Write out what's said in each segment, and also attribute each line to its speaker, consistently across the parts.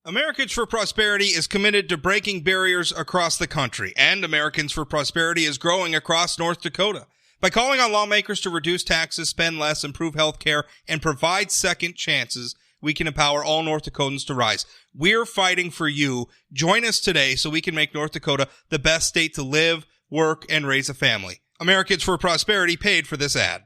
Speaker 1: Americans for Prosperity is committed to breaking barriers across the country, and Americans for Prosperity is growing across North Dakota. By calling on lawmakers to reduce taxes, spend less, improve health care, and provide second chances, we can empower all North Dakotans to rise. We're fighting for you. Join us today so we can make North Dakota the best state to live, work, and raise a family. Americans for Prosperity paid for this ad.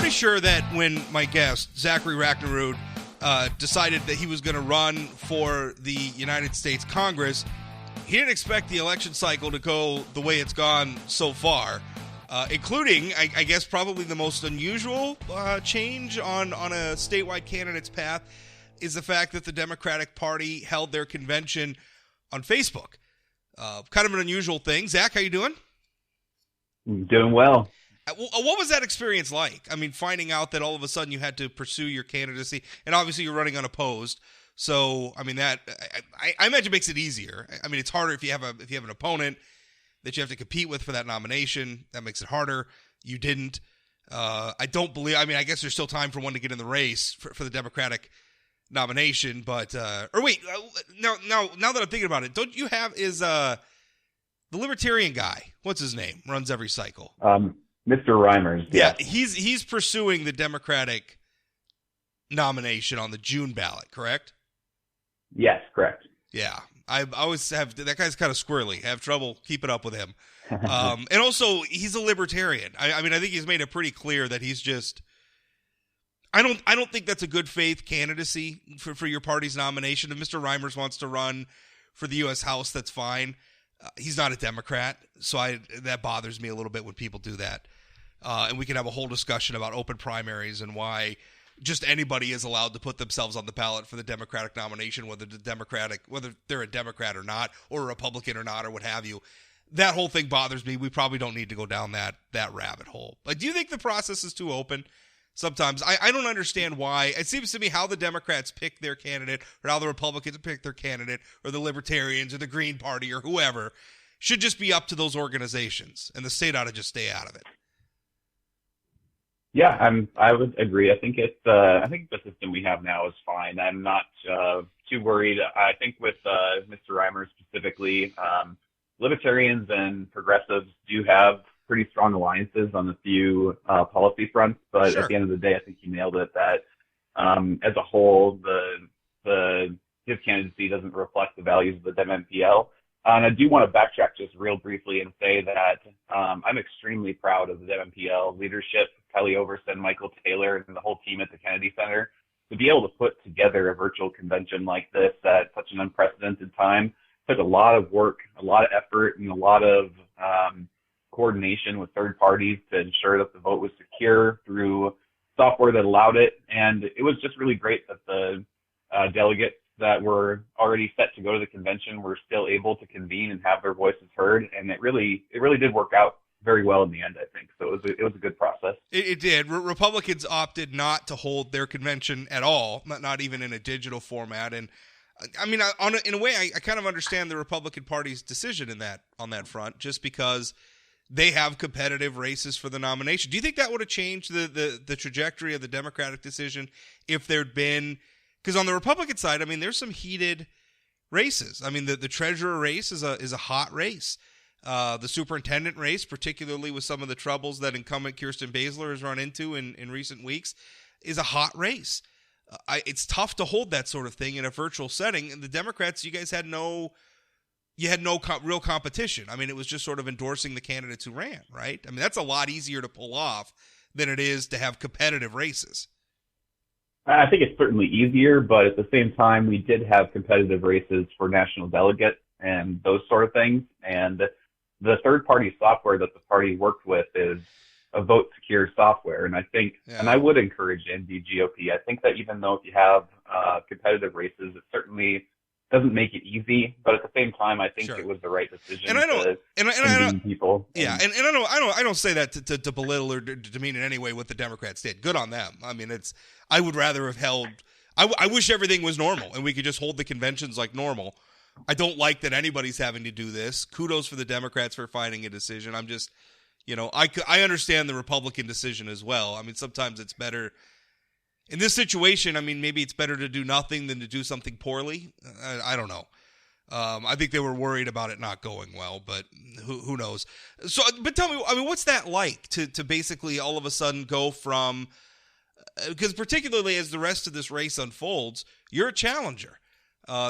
Speaker 1: Sure that when my guest, Zachary Raknerud, decided that he was going to run for the United States Congress, he didn't expect the election cycle to go the way it's gone so far, including, I guess, probably the most unusual change on a statewide candidate's path is the fact that the Democratic Party held their convention on Facebook. Kind of an unusual thing. Zach, how you doing?
Speaker 2: Doing well.
Speaker 1: What was that experience like? I mean, finding out that all of a sudden you had to pursue your candidacy, and obviously you're running unopposed. So, I mean, that I imagine makes it easier. I mean, it's harder if you have an opponent that you have to compete with for that nomination. That makes it harder. You didn't. I don't believe. I mean, I guess there's still time for one to get in the race for the Democratic nomination. But or wait, now that I'm thinking about it, don't you have the Libertarian guy? What's his name? Runs every cycle.
Speaker 2: Mr. Reimers.
Speaker 1: Yeah, he's pursuing the Democratic nomination on the June ballot, correct?
Speaker 2: Yes, correct.
Speaker 1: Yeah, I always have that guy's kind of squirrely. I have trouble keeping up with him. And also, he's a libertarian. I mean, I think he's made it pretty clear that he's just. I don't think that's a good faith candidacy for your party's nomination. If Mr. Reimers wants to run for the U.S. House, that's fine. He's not a Democrat, so that bothers me a little bit when people do that. And we can have a whole discussion about open primaries and why just anybody is allowed to put themselves on the ballot for the Democratic nomination, whether they're a Democrat or not, or a Republican or not, or what have you. That whole thing bothers me. We probably don't need to go down that rabbit hole. Like, do you think the process is too open? Sometimes I don't understand why. It seems to me how the Democrats pick their candidate or how the Republicans pick their candidate or the Libertarians or the Green Party or whoever should just be up to those organizations, and the state ought to just stay out of it.
Speaker 2: Yeah, I would agree. I think the system we have now is fine. I'm not too worried. I think with Mr. Reimers specifically, Libertarians and progressives do have pretty strong alliances on a few policy fronts, but
Speaker 1: Sure.
Speaker 2: At the end of the day, I think he nailed it that as a whole, his candidacy doesn't reflect the values of the DemMPL. And I do want to backtrack just real briefly and say that I'm extremely proud of the DemMPL leadership, Kelly Armstrong, Michael Taylor, and the whole team at the Kennedy Center to be able to put together a virtual convention like this at such an unprecedented time. It took a lot of work, a lot of effort, and a lot of coordination with third parties to ensure that the vote was secure through software that allowed it. And it was just really great that the delegates that were already set to go to the convention were still able to convene and have their voices heard. And it really did work out very well in the end, I think. So it was a good process.
Speaker 1: It did. Republicans opted not to hold their convention at all, not even in a digital format. And I mean, in a way, I kind of understand the Republican Party's decision on that front, just because they have competitive races for the nomination. Do you think that would have changed the trajectory of the Democratic decision if there'd been – because on the Republican side, I mean, there's some heated races. I mean, the treasurer race is a hot race. The superintendent race, particularly with some of the troubles that incumbent Kirsten Baszler has run into in recent weeks, is a hot race. It's tough to hold that sort of thing in a virtual setting. And the Democrats, you guys had no real competition. I mean, it was just sort of endorsing the candidates who ran, right? I mean, that's a lot easier to pull off than it is to have competitive races.
Speaker 2: I think it's certainly easier, but at the same time, we did have competitive races for national delegate and those sort of things. And the third-party software that the party worked with is a vote-secure software. And I think, and I would encourage NDGOP, I think that even though if you have competitive races, it certainly doesn't make it easy, but at the same time, I think it was the right decision to convene people.
Speaker 1: Yeah, and I don't say that to belittle or to demean in any way what the Democrats did. Good on them. I mean, I would rather have held. I wish everything was normal and we could just hold the conventions like normal. I don't like that anybody's having to do this. Kudos for the Democrats for finding a decision. I'm just, I understand the Republican decision as well. I mean, sometimes it's better in this situation. I mean, maybe it's better to do nothing than to do something poorly. I don't know. I think they were worried about it not going well, but who knows? So, but tell me, I mean, what's that like to basically all of a sudden go from, because particularly as the rest of this race unfolds, you're a challenger.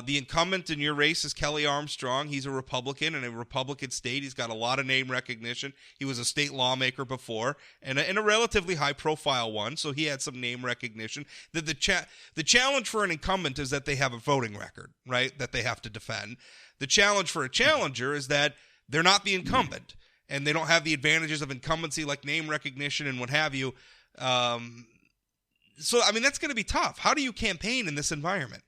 Speaker 1: The incumbent in your race is Kelly Armstrong. He's a Republican in a Republican state. He's got a lot of name recognition. He was a state lawmaker before, and a relatively high-profile one, so he had some name recognition. The challenge for an incumbent is that they have a voting record, right, that they have to defend. The challenge for a challenger is that they're not the incumbent, and they don't have the advantages of incumbency like name recognition and what have you. So, I mean, that's going to be tough. How do you campaign in this environment?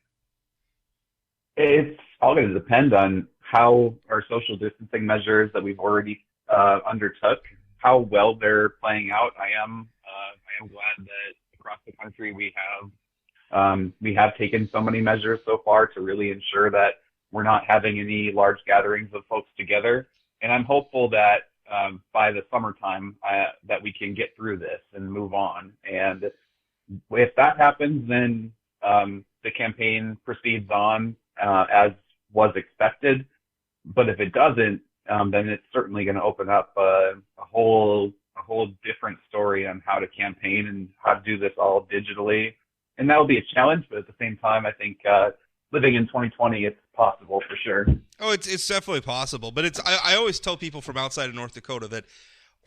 Speaker 2: It's all going to depend on how our social distancing measures that we've already undertook, how well they're playing out. I am glad that across the country we have taken so many measures so far to really ensure that we're not having any large gatherings of folks together. And I'm hopeful that by the summertime that we can get through this and move on. And if that happens, then the campaign proceeds on as was expected. But if it doesn't, then it's certainly going to open up a whole different story on how to campaign and how to do this all digitally. And that will be a challenge, but at the same time, I think living in 2020, it's possible for sure.
Speaker 1: Oh, it's definitely possible. But I always tell people from outside of North Dakota that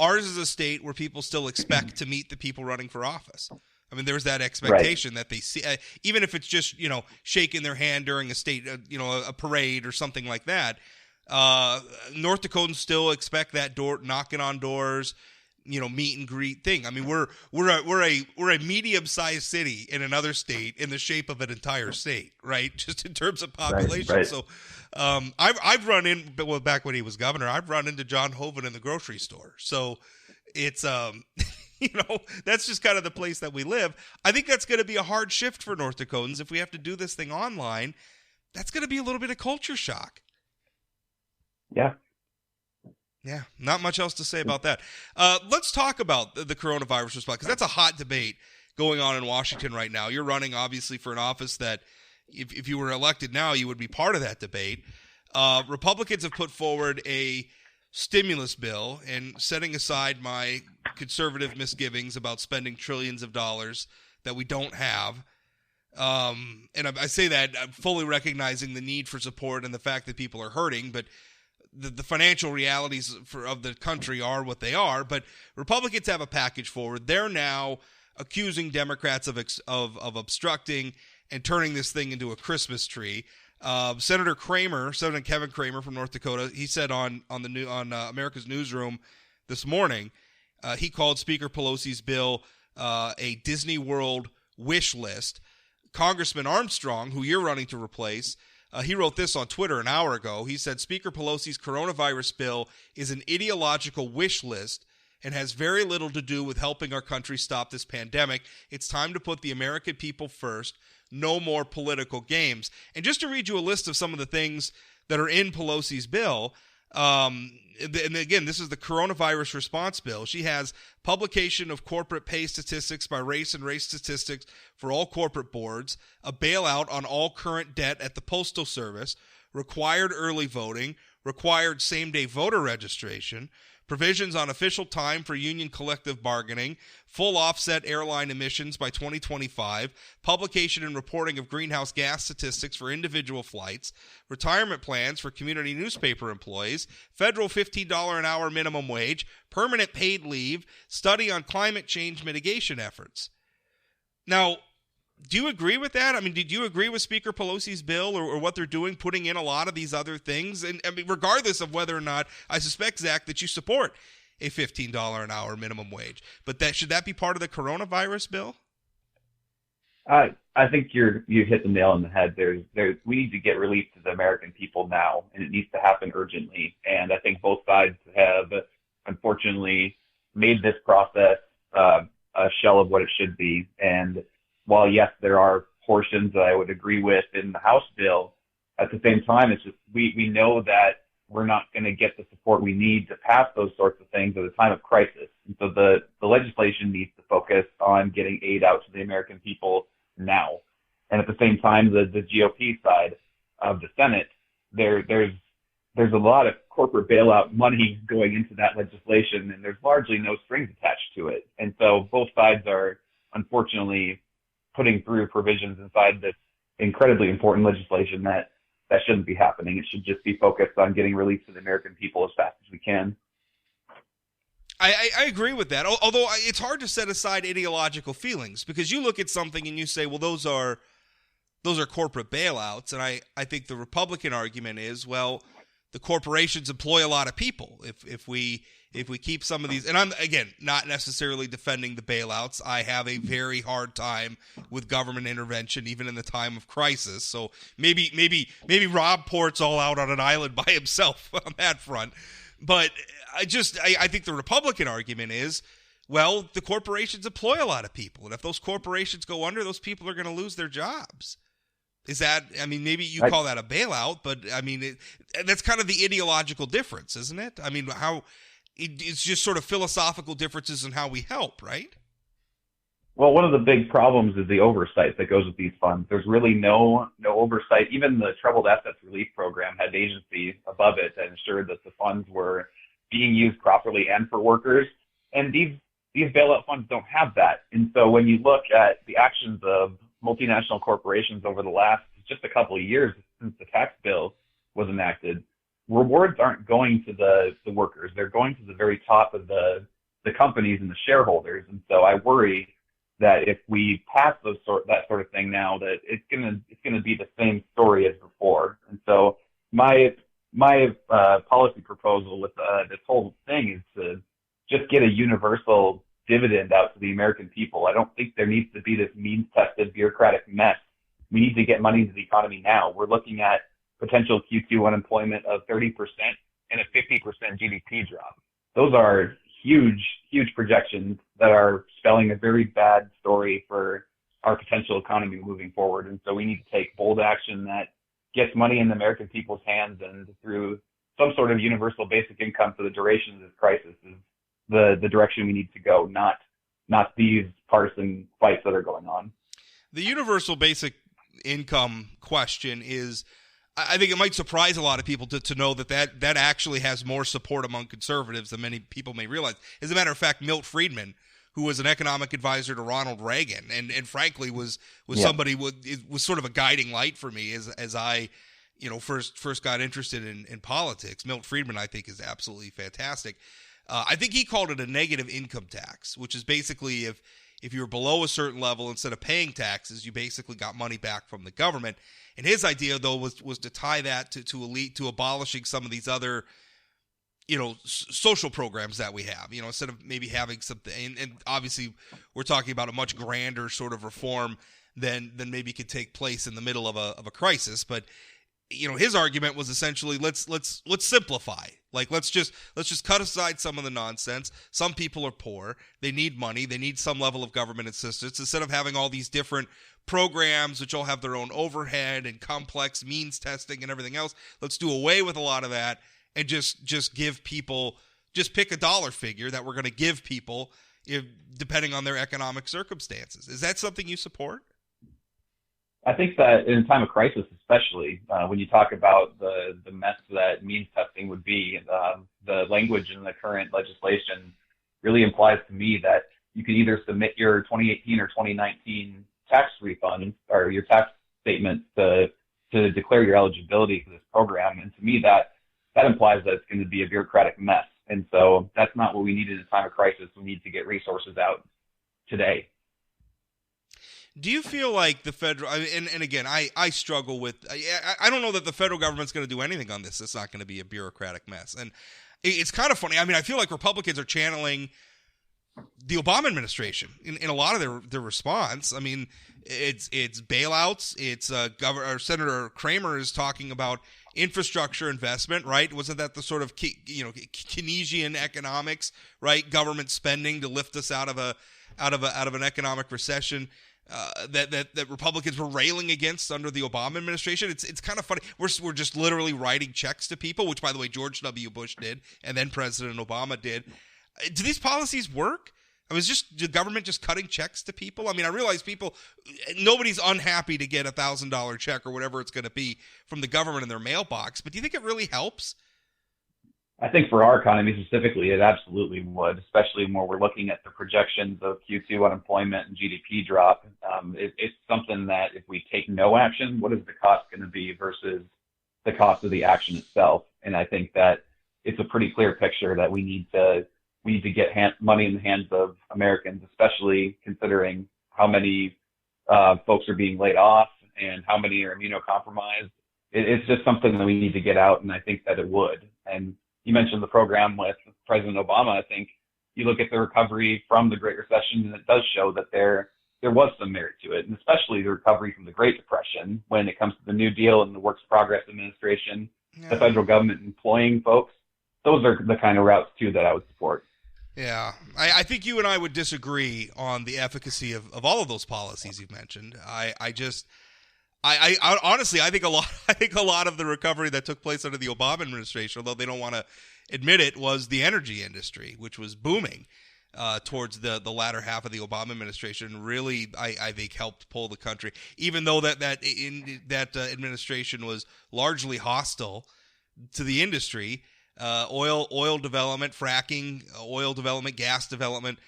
Speaker 1: ours is a state where people still expect to meet the people running for office. I mean, there's that expectation that they see, even if it's just, shaking their hand during a state, a parade or something like that. North Dakotans still expect that door knocking on doors, meet and greet thing. I mean, we're a medium-sized city in another state in the shape of an entire state, right? Just in terms of population. Right. So, I've run in, well, back when he was governor, I've run into John Hoven in the grocery store. So it's, that's just kind of the place that we live. I think that's going to be a hard shift for North Dakotans. If we have to do this thing online, that's going to be a little bit of culture shock.
Speaker 2: Yeah.
Speaker 1: Yeah, not much else to say about that. Let's talk about the coronavirus response, because that's a hot debate going on in Washington right now. You're running, obviously, for an office that, if you were elected now, you would be part of that debate. Republicans have put forward a stimulus bill, and setting aside my conservative misgivings about spending trillions of dollars that we don't have, and I say that I'm fully recognizing the need for support and the fact that people are hurting, but the financial realities of the country are what they are. But Republicans have a package forward. They're now accusing Democrats of obstructing and turning this thing into a Christmas tree. Senator Kevin Cramer from North Dakota, he said on America's Newsroom this morning, he called Speaker Pelosi's bill a Disney World wish list. Congressman Armstrong, who you're running to replace, he wrote this on Twitter an hour ago. He said Speaker Pelosi's coronavirus bill is an ideological wish list and has very little to do with helping our country stop this pandemic. It's time to put the American people first. No more political games. And just to read you a list of some of the things that are in Pelosi's bill, and again, this is the coronavirus response bill. She has publication of corporate pay statistics by race and race statistics for all corporate boards, a bailout on all current debt at the Postal Service, required early voting, required same-day voter registration, provisions on official time for union collective bargaining, full offset airline emissions by 2025, publication and reporting of greenhouse gas statistics for individual flights, retirement plans for community newspaper employees, federal $15 an hour minimum wage, permanent paid leave, study on climate change mitigation efforts. Now, do you agree with that? I mean, did you agree with Speaker Pelosi's bill or what they're doing, putting in a lot of these other things? And I mean, regardless of whether or not, I suspect, Zach, that you support a $15 an hour minimum wage. But should that be part of the coronavirus bill?
Speaker 2: I think you hit the nail on the head. We need to get relief to the American people now, and it needs to happen urgently. And I think both sides have, unfortunately, made this process a shell of what it should be. And while, yes, there are portions that I would agree with in the House bill, at the same time, it's just we know that we're not going to get the support we need to pass those sorts of things at a time of crisis. And so the legislation needs to focus on getting aid out to the American people now. And at the same time, the GOP side of the Senate, there's a lot of corporate bailout money going into that legislation, and there's largely no strings attached to it. And so both sides are unfortunately putting through provisions inside this incredibly important legislation that shouldn't be happening. It should just be focused on getting relief to the American people as fast as we can.
Speaker 1: I agree with that, although it's hard to set aside ideological feelings, because you look at something and you say, well, those are corporate bailouts, and I think the Republican argument is, well, the corporations employ a lot of people. If we keep some of these, and I'm, again, not necessarily defending the bailouts. I have a very hard time with government intervention, even in the time of crisis. So maybe Rob Port's all out on an island by himself on that front. But I think the Republican argument is, well, the corporations employ a lot of people, and if those corporations go under, those people are going to lose their jobs. Is that, I mean, maybe you call that a bailout, but I mean, that's kind of the ideological difference, isn't it? I mean, it's just sort of philosophical differences in how we help, right?
Speaker 2: Well, one of the big problems is the oversight that goes with these funds. There's really no oversight. Even the Troubled Assets Relief Program had agencies above it that ensured that the funds were being used properly and for workers. And these bailout funds don't have that. And so when you look at the actions of multinational corporations over the last just a couple of years since the tax bill was enacted, rewards aren't going to the workers. They're going to the very top of the companies and the shareholders. And so I worry that if we pass that sort of thing now, that it's gonna be the same story as before. And so my policy proposal with this whole thing is to just get a universal dividend out to the American people. I don't think there needs to be this means-tested bureaucratic mess. We need to get money into the economy now. We're looking at potential Q2 unemployment of 30% and a 50% GDP drop. Those are huge projections that are spelling a very bad story for our potential economy moving forward. And so we need to take bold action that gets money in the American people's hands, and through some sort of universal basic income for the duration of this crisis is the direction we need to go, not these partisan fights that are going on.
Speaker 1: The universal basic income question is, I think it might surprise a lot of people to know that actually has more support among conservatives than many people may realize. As a matter of fact, Milt Friedman, who was an economic advisor to Ronald Reagan, and frankly was somebody was sort of a guiding light for me as I first got interested in politics. Milt Friedman, I think, is absolutely fantastic. I think he called it a negative income tax, which is basically if you were below a certain level, instead of paying taxes, you basically got money back from the government. And his idea, though, was to tie that to abolishing some of these other, social programs that we have. Instead of maybe having something, and obviously we're talking about a much grander sort of reform than maybe could take place in the middle of a crisis. But his argument was essentially let's simplify. Like let's just cut aside some of the nonsense. Some people are poor. They need money. They need some level of government assistance. Instead of having all these different programs which all have their own overhead and complex means testing and everything else, let's do away with a lot of that and just give people, just pick a dollar figure that we're going to give people depending on their economic circumstances. Is that something you support?
Speaker 2: I think that in a time of crisis, especially when you talk about the mess that means testing would be, the language in the current legislation really implies to me that you can either submit your 2018 or 2019 tax refund or your tax statement to declare your eligibility for this program. And to me, that implies that it's going to be a bureaucratic mess. And so that's not what we need in a time of crisis. We need to get resources out today.
Speaker 1: Do you feel like the federal, and again, I struggle with, I don't know that the federal government's going to do anything on this. It's not going to be a bureaucratic mess. And it's kind of funny. I mean, I feel like Republicans are channeling the Obama administration in a lot of their response. I mean, it's bailouts. It's Senator Kramer is talking about infrastructure investment, right? Wasn't that the sort of Keynesian economics, right? Government spending to lift us out of an economic recession. that Republicans were railing against under the Obama administration. It's kind of funny. We're just literally writing checks to people, which, by the way, George W. Bush did, and then President Obama did. Do these policies work? I mean, is just the government just cutting checks to people? I mean, I realize nobody's unhappy to get $1,000 check or whatever it's going to be from the government in their mailbox, but do you think it really helps?
Speaker 2: I think for our economy specifically, it absolutely would, especially when we're looking at the projections of Q2 unemployment and GDP drop. It's something that if we take no action, what is the cost going to be versus the cost of the action itself? And I think that it's a pretty clear picture that we need to get money in the hands of Americans, especially considering how many folks are being laid off and how many are immunocompromised. It's just something that we need to get out, and I think that it would. And you mentioned the program with President Obama. I think you look at the recovery from the Great Recession, and it does show that there was some merit to it, and especially the recovery from the Great Depression when it comes to the New Deal and the Works Progress Administration, the federal government employing folks. Those are the kind of routes, too, that I would support.
Speaker 1: Yeah, I think you and I would disagree on the efficacy of all of those policies you've mentioned. I honestly, I think a lot of the recovery that took place under the Obama administration, although they don't want to admit it, was the energy industry, which was booming towards the latter half of the Obama administration. Really, I think helped pull the country, even though that administration was largely hostile to the industry. Oil development, fracking, oil development, gas development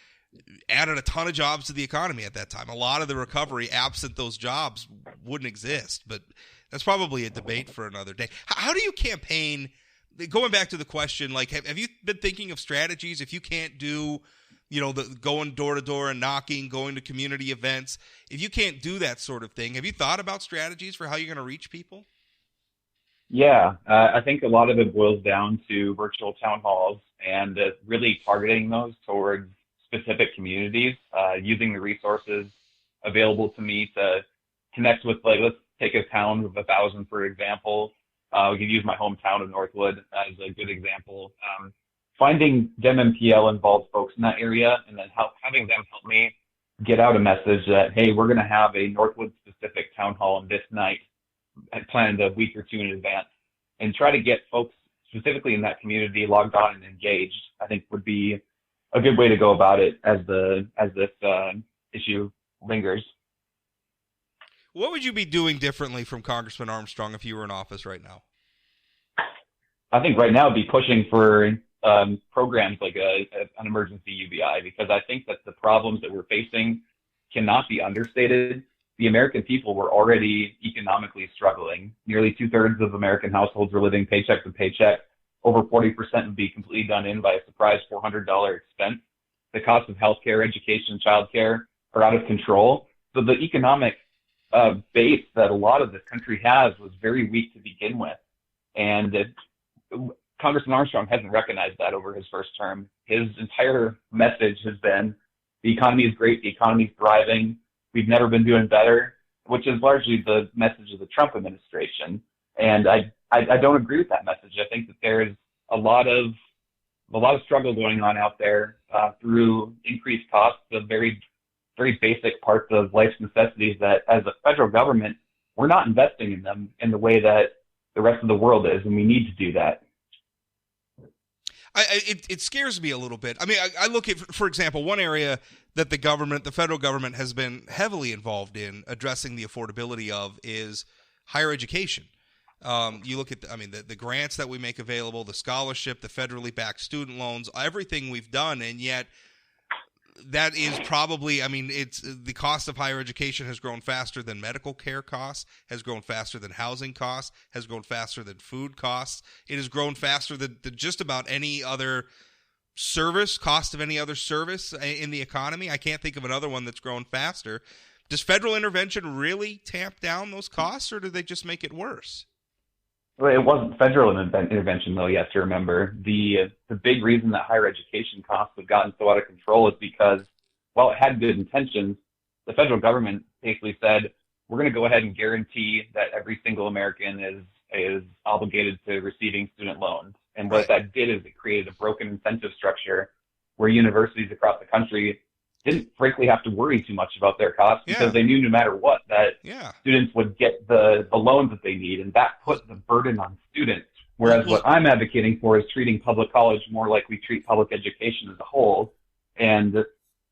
Speaker 1: added a ton of jobs to the economy at that time. A lot of the recovery, absent those jobs, wouldn't exist. But that's probably a debate for another day. How do you campaign? Going back to the question, like, have you been thinking of strategies if you can't do, going door to door and knocking, going to community events? If you can't do that sort of thing, have you thought about strategies for how you're going to reach people?
Speaker 2: Yeah, I think a lot of it boils down to virtual town halls and really targeting those towards specific communities, using the resources available to me to connect with, like, let's take a town of 1,000, for example. We could use my hometown of Northwood as a good example. Finding Dem MPL involved folks in that area and then having them help me get out a message that, hey, we're going to have a Northwood-specific town hall on this night, planned a week or two in advance, and try to get folks specifically in that community logged on and engaged, I think would be a good way to go about it as this issue lingers.
Speaker 1: What would you be doing differently from Congressman Armstrong if you were in office right now?
Speaker 2: I think right now I'd be pushing for programs like an emergency UBI, because I think that the problems that we're facing cannot be understated. The American people were already economically struggling. Nearly 2/3 of American households were living paycheck to paycheck. Over 40% would be completely done in by a surprise $400 expense. The cost of healthcare, education, childcare are out of control. So the economic base that a lot of this country has was very weak to begin with. And Congressman Armstrong hasn't recognized that over his first term. His entire message has been, the economy is great, the economy is thriving, we've never been doing better, which is largely the message of the Trump administration. And I don't agree with that message. I think that there is a lot of struggle going on out there through increased costs of very, very basic parts of life's necessities that, as a federal government, we're not investing in them in the way that the rest of the world is, and we need to do that.
Speaker 1: It scares me a little bit. I mean, I look at, for example, one area that the federal government has been heavily involved in addressing the affordability of is higher education. You look at, the grants that we make available, the scholarship, the federally backed student loans, everything we've done, and yet that is probably, it's the cost of higher education has grown faster than medical care costs, has grown faster than housing costs, has grown faster than food costs. It has grown faster than just about any other cost of any other service in the economy. I can't think of another one that's grown faster. Does federal intervention really tamp down those costs, or do they just make it worse?
Speaker 2: Well, it wasn't federal intervention, though, you have to remember. The big reason that higher education costs have gotten so out of control is because, while it had good intentions, the federal government basically said, we're going to go ahead and guarantee that every single American is obligated to receiving student loans. And what that did is it created a broken incentive structure where universities across the country didn't frankly have to worry too much about their costs because they knew no matter what that students would get the loans that they need, and that put the burden on students. Whereas what I'm advocating for is treating public college more like we treat public education as a whole, and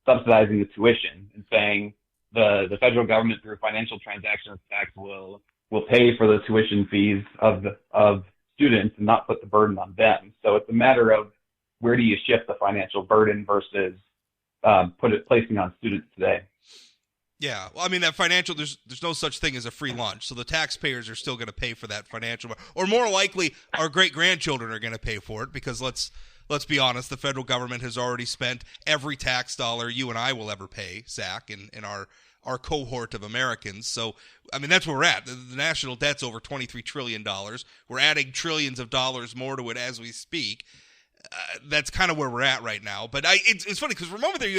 Speaker 2: subsidizing the tuition and saying the federal government through financial transactions tax will pay for the tuition fees of students and not put the burden on them. So it's a matter of where do you shift the financial burden versus placing on students today.
Speaker 1: Yeah, well, I mean, that financial, there's no such thing as a free lunch, so the taxpayers are still going to pay for that financial, or more likely, our great-grandchildren are going to pay for it, because let's be honest, the federal government has already spent every tax dollar you and I will ever pay, Zach, in our cohort of Americans. So, I mean, that's where we're at. The national debt's over $23 trillion. We're adding trillions of dollars more to it as we speak. That's kind of where we're at right now. But it's funny because remember there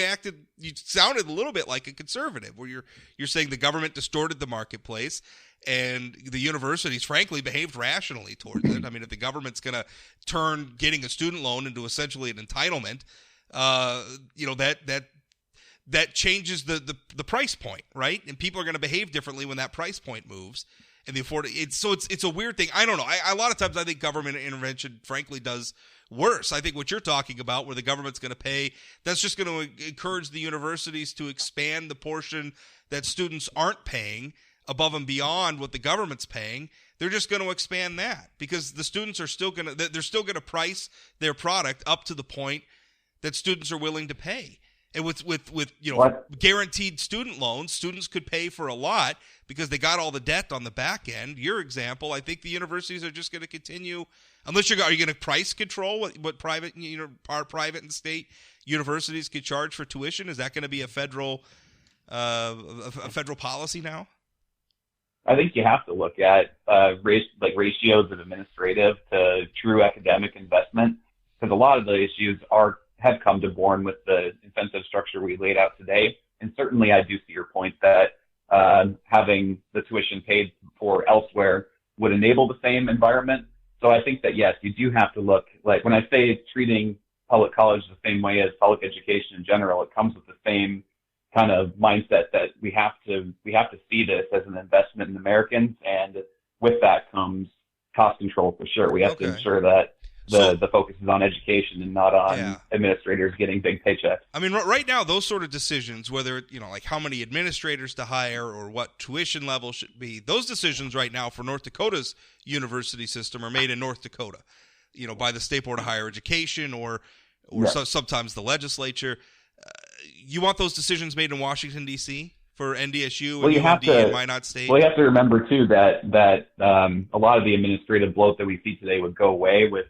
Speaker 1: you sounded a little bit like a conservative, where you're saying the government distorted the marketplace and the universities, frankly, behaved rationally towards it. I mean, if the government's going to turn getting a student loan into essentially an entitlement, that changes the price point, right? And people are going to behave differently when that price point moves. And it's a weird thing. I don't know. A lot of times I think government intervention, frankly, does worse. I think what you're talking about, where the government's going to pay, that's just going to encourage the universities to expand the portion that students aren't paying above and beyond what the government's paying. They're just going to expand that because the students are still going to price their product up to the point that students are willing to pay. And with guaranteed student loans, students could pay for a lot because they got all the debt on the back end. Your example, I think the universities are just going to continue, unless are you going to price control what private and state universities could charge for tuition? Is that going to be a federal policy now?
Speaker 2: I think you have to look at ratios of administrative to true academic investment, because a lot of the issues have come to born with the incentive structure we laid out today. And certainly I do see your point that having the tuition paid for elsewhere would enable the same environment. So I think that, yes, you do have to look, like when I say treating public college the same way as public education in general, it comes with the same kind of mindset that we have to see this as an investment in Americans. And with that comes cost control for sure. We have to ensure that the focus is on education and not on administrators getting big paychecks.
Speaker 1: I mean, right now, those sort of decisions, whether, like how many administrators to hire or what tuition level should be, those decisions right now for North Dakota's university system are made in North Dakota, by the State Board of Higher Education or sometimes the legislature. You want those decisions made in Washington, D.C.? For NDSU and UND and Minot State?
Speaker 2: Well, you have to remember, too, that a lot of the administrative bloat that we see today would go away with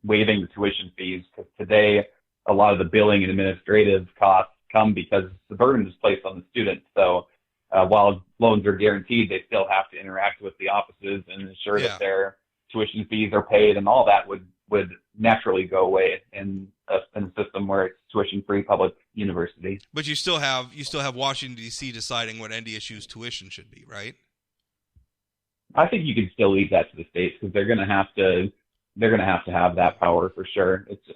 Speaker 2: waiving the tuition fees, because today a lot of the billing and administrative costs come because the burden is placed on the students. So while loans are guaranteed, they still have to interact with the offices and ensure that their tuition fees are paid, and all that would naturally go away in a system where it's tuition-free public university.
Speaker 1: But you still have Washington, D.C. deciding what NDSU's tuition should be, right?
Speaker 2: I think you can still leave that to the states, because they're going to have to have that power for sure. It's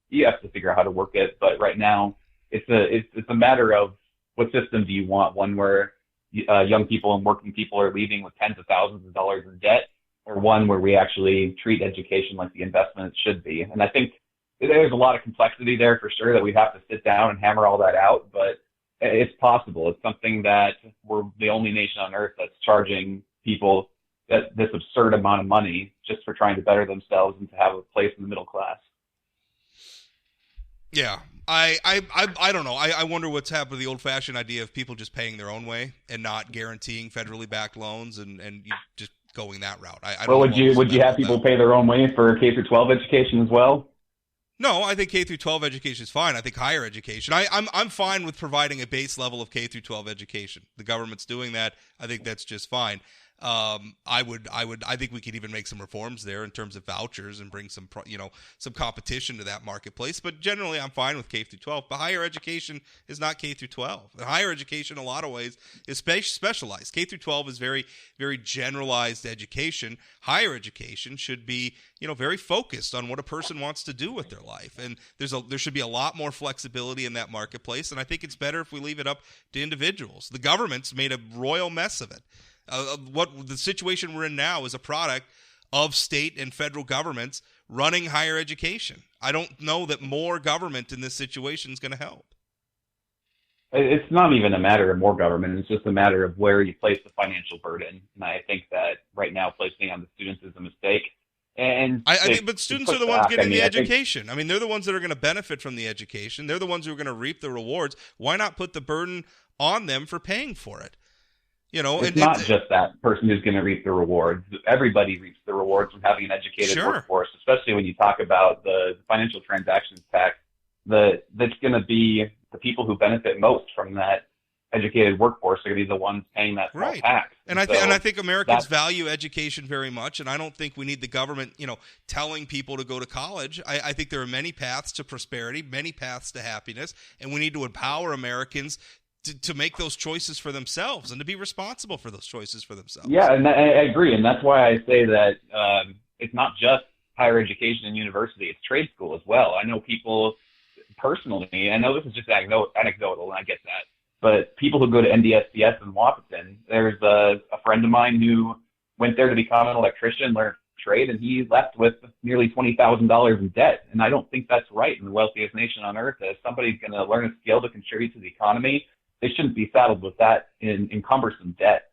Speaker 2: you have to figure out how to work it, but right now it's a matter of what system do you want? One where young people and working people are leaving with tens of thousands of dollars in debt, or one where we actually treat education like the investment it should be. And I think there's a lot of complexity there for sure that we have to sit down and hammer all that out, but it's possible. It's something that we're the only nation on earth that's charging people this absurd amount of money just for trying to better themselves and to have a place in the middle class.
Speaker 1: Yeah. I don't know. I wonder what's happened to the old-fashioned idea of people just paying their own way and not guaranteeing federally backed loans and you just going that route.
Speaker 2: Would you have people pay their own way for K through 12 education as well?
Speaker 1: No, I think K through 12 education is fine. I think higher education. I'm fine with providing a base level of K through 12 education. The government's doing that. I think that's just fine. I think we could even make some reforms there in terms of vouchers and bring some competition to that marketplace. But generally, I'm fine with K through 12. But higher education is not K through 12. And higher education, in a lot of ways, is specialized. K through 12 is very, very generalized education. Higher education should be, very focused on what a person wants to do with their life. And there should be a lot more flexibility in that marketplace. And I think it's better if we leave it up to individuals. The government's made a royal mess of it. What the situation we're in now is a product of state and federal governments running higher education. I don't know that more government in this situation is going to help.
Speaker 2: It's not even a matter of more government. It's just a matter of where you place the financial burden. And I think that right now placing on the students is a mistake. And
Speaker 1: but students are the ones getting the education. They're the ones that are going to benefit from the education. They're the ones who are going to reap the rewards. Why not put the burden on them for paying for it?
Speaker 2: It's not just that person who's going to reap the rewards. Everybody reaps the rewards from having an educated workforce, especially when you talk about the financial transactions tax. That's going to be the people who benefit most from that educated workforce are going to be the ones paying that small tax.
Speaker 1: And I think Americans value education very much, and I don't think we need the government, telling people to go to college. I think there are many paths to prosperity, many paths to happiness, and we need to empower Americans to make those choices for themselves and to be responsible for those choices for themselves.
Speaker 2: Yeah, and I agree. And that's why I say that it's not just higher education and university, it's trade school as well. I know people personally, I know this is just anecdotal, and I get that, but people who go to NDSCS in Wahpeton, there's a friend of mine who went there to become an electrician, learn trade, and he left with nearly $20,000 in debt. And I don't think that's right in the wealthiest nation on earth. If somebody's going to learn a skill to contribute to the economy, they shouldn't be saddled with that in cumbersome debt.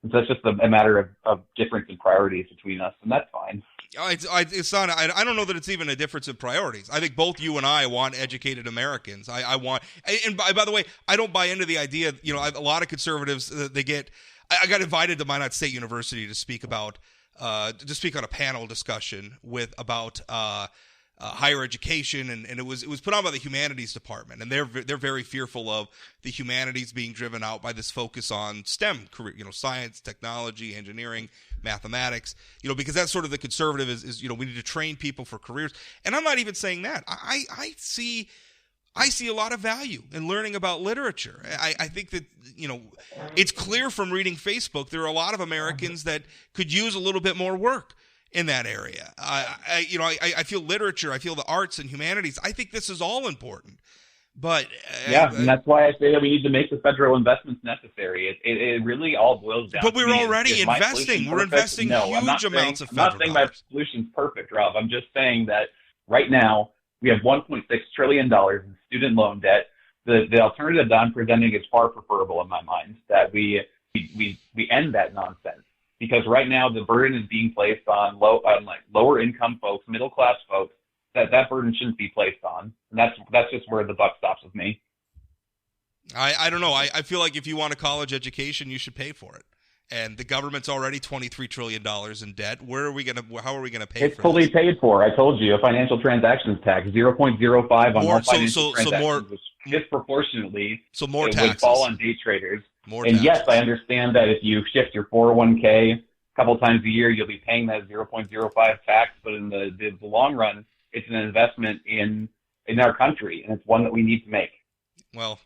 Speaker 2: And so it's just a matter of difference in priorities between us, and that's fine.
Speaker 1: It's not. I don't know that it's even a difference in priorities. I think both you and I want educated Americans. I want. And by the way, I don't buy into the idea. A lot of conservatives they get. I got invited to Minot State University to speak about to speak on a panel discussion about higher education, and it was put on by the humanities department, and they're very fearful of the humanities being driven out by this focus on STEM career, science, technology, engineering, mathematics, because that's sort of the conservative is we need to train people for careers, and I'm not even saying that. I see a lot of value in learning about literature. I think that, it's clear from reading Facebook, there are a lot of Americans that could use a little bit more work in that area. I feel literature, I feel the arts and humanities. I think this is all important. But
Speaker 2: and that's why I say that we need to make the federal investments necessary. It really all boils down.
Speaker 1: But we're already investing. We're investing huge amounts of federal dollars. I'm not saying my
Speaker 2: solution's perfect, Rob. I'm just saying that right now we have $1.6 trillion in student loan debt. The alternative that I'm presenting is far preferable in my mind. That we end that nonsense. Because right now the burden is being placed on lower income folks, middle class folks, that burden shouldn't be placed on. And that's just where the buck stops with me.
Speaker 1: I don't know. I feel like if you want a college education, you should pay for it. And the government's already $23 trillion in debt. How are we gonna pay for it?
Speaker 2: It's fully paid for. I told you, a financial transactions tax, 0.05 on all financial transactions, which disproportionately
Speaker 1: more taxes
Speaker 2: would fall on day traders. Yes, I understand that if you shift your 401k a couple times a year, you'll be paying that 0.05 tax. But in the long run, it's an investment in our country, and it's one that we need to make.
Speaker 1: Well,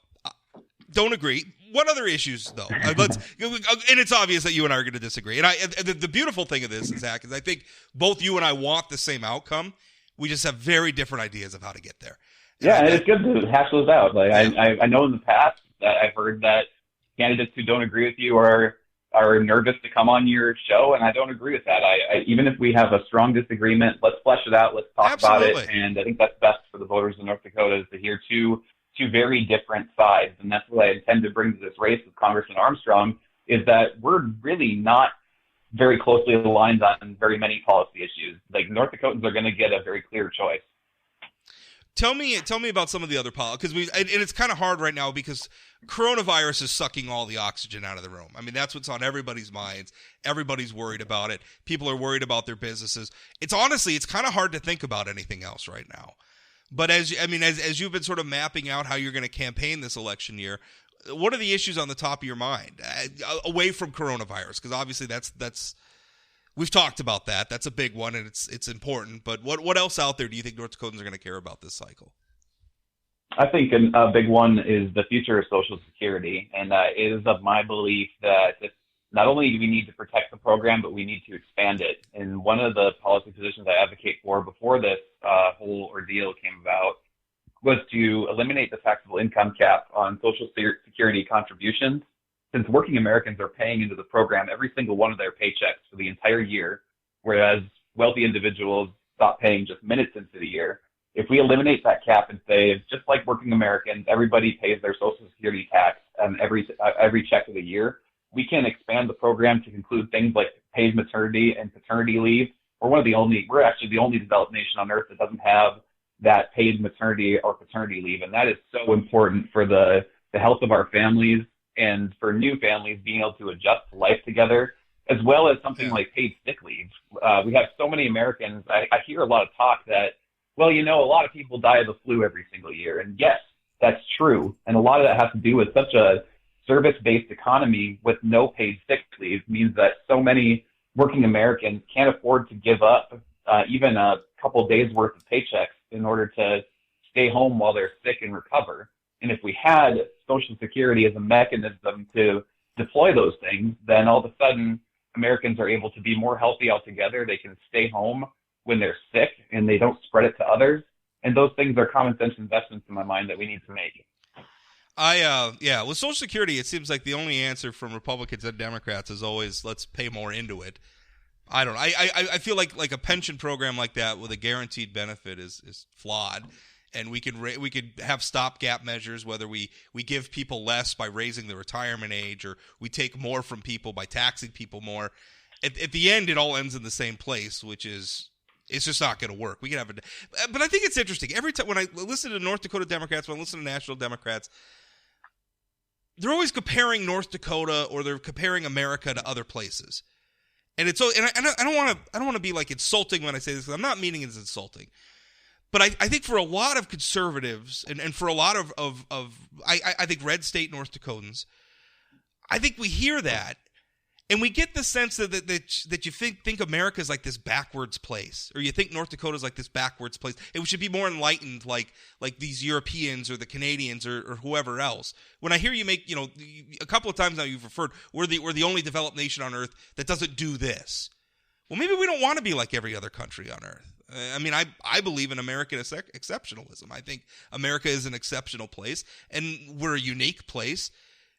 Speaker 1: don't agree. What other issues, though? And it's obvious that you and I are going to disagree. And the beautiful thing of this, Zach, is I think both you and I want the same outcome. We just have very different ideas of how to get there.
Speaker 2: And it's good to hash those out. I know in the past that I've heard that candidates who don't agree with you are nervous to come on your show, and I don't agree with that. Even if we have a strong disagreement, let's flesh it out. Let's talk about it. And I think that's best for the voters in North Dakota is to hear two very different sides. And that's what I intend to bring to this race with Congressman Armstrong, is that we're really not very closely aligned on very many policy issues. Like, North Dakotans are going to get a very clear choice.
Speaker 1: Tell me about some of the other policies, because and it's kind of hard right now because coronavirus is sucking all the oxygen out of the room. I mean, that's what's on everybody's minds. Everybody's worried about it. People are worried about their businesses. It's kind of hard to think about anything else right now. But as you've been sort of mapping out how you're going to campaign this election year, what are the issues on the top of your mind away from coronavirus? Because obviously that's we've talked about that. That's a big one, and it's important. But what else out there do you think North Dakotans are going to care about this cycle?
Speaker 2: I think a big one is the future of Social Security, and it is of my belief that not only do we need to protect the program, but we need to expand it. And one of the policy positions I advocate for before this whole ordeal came about was to eliminate the taxable income cap on Social Security contributions, since working Americans are paying into the program every single one of their paychecks for the entire year, whereas wealthy individuals stop paying just minutes into the year. If we eliminate that cap and say, just like working Americans, everybody pays their Social Security tax every check of the year, we can expand the program to include things like paid maternity and paternity leave. We're actually the only developed nation on earth that doesn't have that paid maternity or paternity leave. And that is so important for the health of our families and for new families being able to adjust to life together, as well as something like paid sick leave. We have so many Americans. I hear a lot of talk that, well, a lot of people die of the flu every single year. And yes, that's true. And a lot of that has to do with such a service-based economy with no paid sick leave means that so many working Americans can't afford to give up even a couple days worth of paychecks in order to stay home while they're sick and recover. And if we had Social Security as a mechanism to deploy those things, then all of a sudden Americans are able to be more healthy altogether. They can stay home when they're sick and they don't spread it to others. And those things are common sense investments in my mind that we need to make.
Speaker 1: With Social Security, it seems like the only answer from Republicans and Democrats is always let's pay more into it. I don't know. I feel like a pension program like that with a guaranteed benefit is flawed, and we could have stopgap measures, whether we give people less by raising the retirement age or we take more from people by taxing people more. At the end, it all ends in the same place, which is it's just not going to work. We can have it, but I think it's interesting. Every time when I listen to North Dakota Democrats, when I listen to national Democrats, they're always comparing North Dakota or they're comparing America to other places. And it's so, and I don't want to be like insulting when I say this, because I'm not meaning it's insulting. But I think for a lot of conservatives and for a lot of I think red state North Dakotans, I think we hear that and we get the sense that you think America is like this backwards place, or you think North Dakota is like this backwards place. It should be more enlightened, like these Europeans or the Canadians or whoever else. When I hear you make, a couple of times now you've referred, we're the only developed nation on earth that doesn't do this. Well, maybe we don't want to be like every other country on earth. I believe in American exceptionalism. I think America is an exceptional place, and we're a unique place.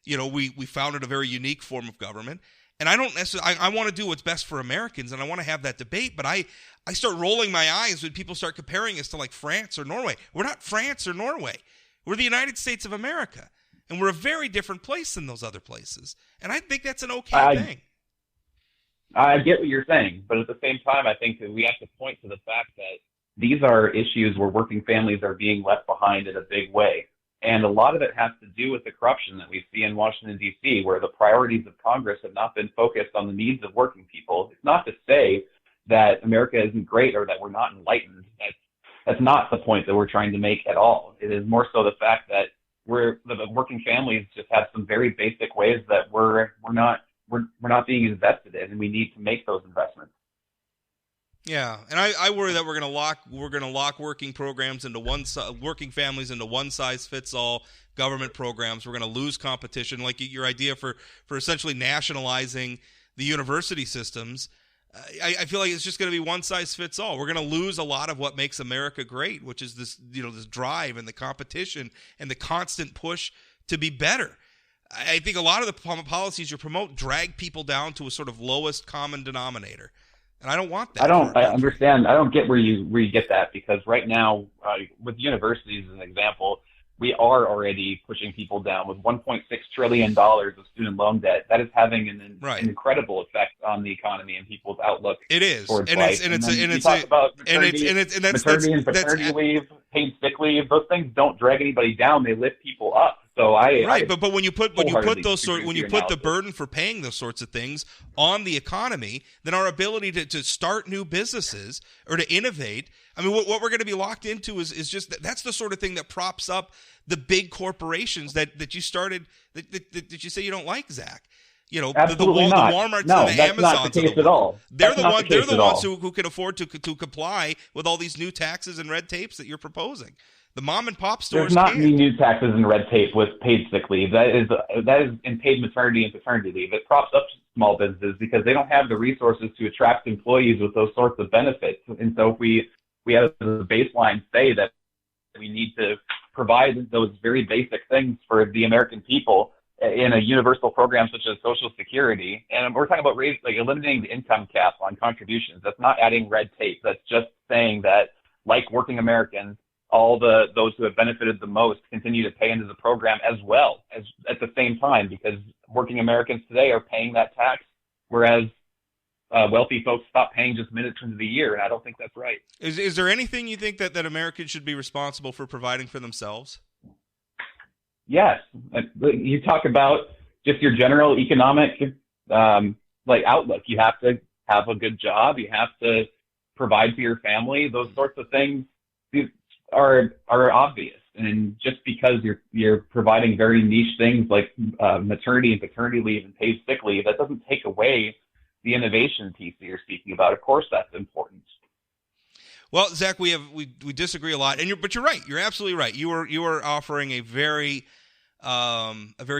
Speaker 1: We founded a very unique form of government. And I don't necessarily. I want to do what's best for Americans, and I want to have that debate. But I start rolling my eyes when people start comparing us to like France or Norway. We're not France or Norway. We're the United States of America, and we're a very different place than those other places. And I think that's an okay thing.
Speaker 2: I get what you're saying, but at the same time, I think that we have to point to the fact that these are issues where working families are being left behind in a big way. And a lot of it has to do with the corruption that we see in Washington, D.C., where the priorities of Congress have not been focused on the needs of working people. It's not to say that America isn't great or that we're not enlightened. That's not the point that we're trying to make at all. It is more so the fact that the working families just have some very basic ways that we're not being invested in, and we need to make those investments.
Speaker 1: Yeah, and I worry that we're gonna lock working programs into working families into one size fits all government programs. We're gonna lose competition, like your idea for essentially nationalizing the university systems. I feel like it's just gonna be one size fits all. We're gonna lose a lot of what makes America great, which is this this drive and the competition and the constant push to be better. I think a lot of the policies you promote drag people down to a sort of lowest common denominator. And I don't want that.
Speaker 2: I understand. I don't get where you get that, because right now, with universities as an example, we are already pushing people down with $1.6 trillion of student loan debt. That is having an incredible effect on the economy and people's outlook.
Speaker 1: It is.
Speaker 2: Towards life. Maternity and paternity leave, paid sick leave. Those things don't drag anybody down. They lift people up. So
Speaker 1: but when you put the burden for paying those sorts of things on the economy, then our ability to start new businesses or to innovate, I mean, what we're going to be locked into is just that's the sort of thing that props up the big corporations that you started that you say you don't like, Zach. You know,
Speaker 2: Absolutely not.
Speaker 1: The Walmarts
Speaker 2: No,
Speaker 1: and the
Speaker 2: that's
Speaker 1: Amazons
Speaker 2: not the case at all.
Speaker 1: They're the ones who can afford to comply with all these new taxes and red tapes that you're proposing. The mom and pop stores
Speaker 2: There's not
Speaker 1: can't.
Speaker 2: any new taxes and red tape with paid sick leave. That is in paid maternity and paternity leave. It props up small businesses because they don't have the resources to attract employees with those sorts of benefits. And so if we have the baseline say that we need to provide those very basic things for the American people in a universal program such as Social Security, and we're talking about eliminating the income cap on contributions. That's not adding red tape. That's just saying that, like working Americans, all those who have benefited the most continue to pay into the program as well as at the same time, because working Americans today are paying that tax, whereas wealthy folks stop paying just minutes into the year, and I don't think that's right.
Speaker 1: Is there anything you think that Americans should be responsible for providing for themselves?
Speaker 2: Yes. You talk about just your general economic outlook. You have to have a good job. You have to provide for your family. Those sorts of things are obvious. And just because you're providing very niche things like maternity and paternity leave and paid sick leave, that doesn't take away the innovation piece that you're speaking about. Of course, that's important.
Speaker 1: Well, Zach, we disagree a lot, but you're right. You're absolutely right. You are offering a very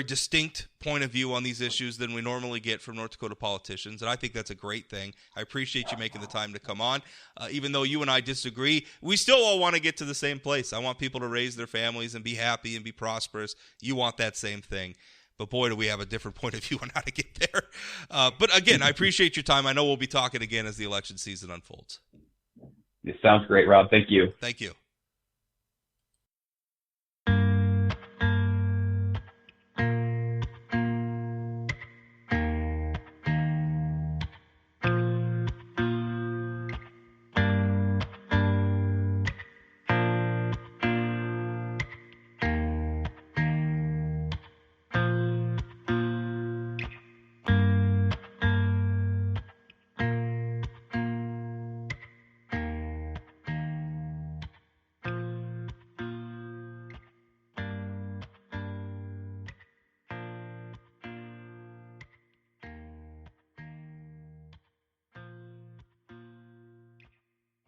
Speaker 1: distinct point of view on these issues than we normally get from North Dakota politicians, and I think that's a great thing. I appreciate you making the time to come on. Even though you and I disagree, we still all want to get to the same place. I want people to raise their families and be happy and be prosperous. You want that same thing. But boy, do we have a different point of view on how to get there. But again, I appreciate your time. I know we'll be talking again as the election season unfolds.
Speaker 2: It sounds great, Rob. Thank you.
Speaker 1: Thank you.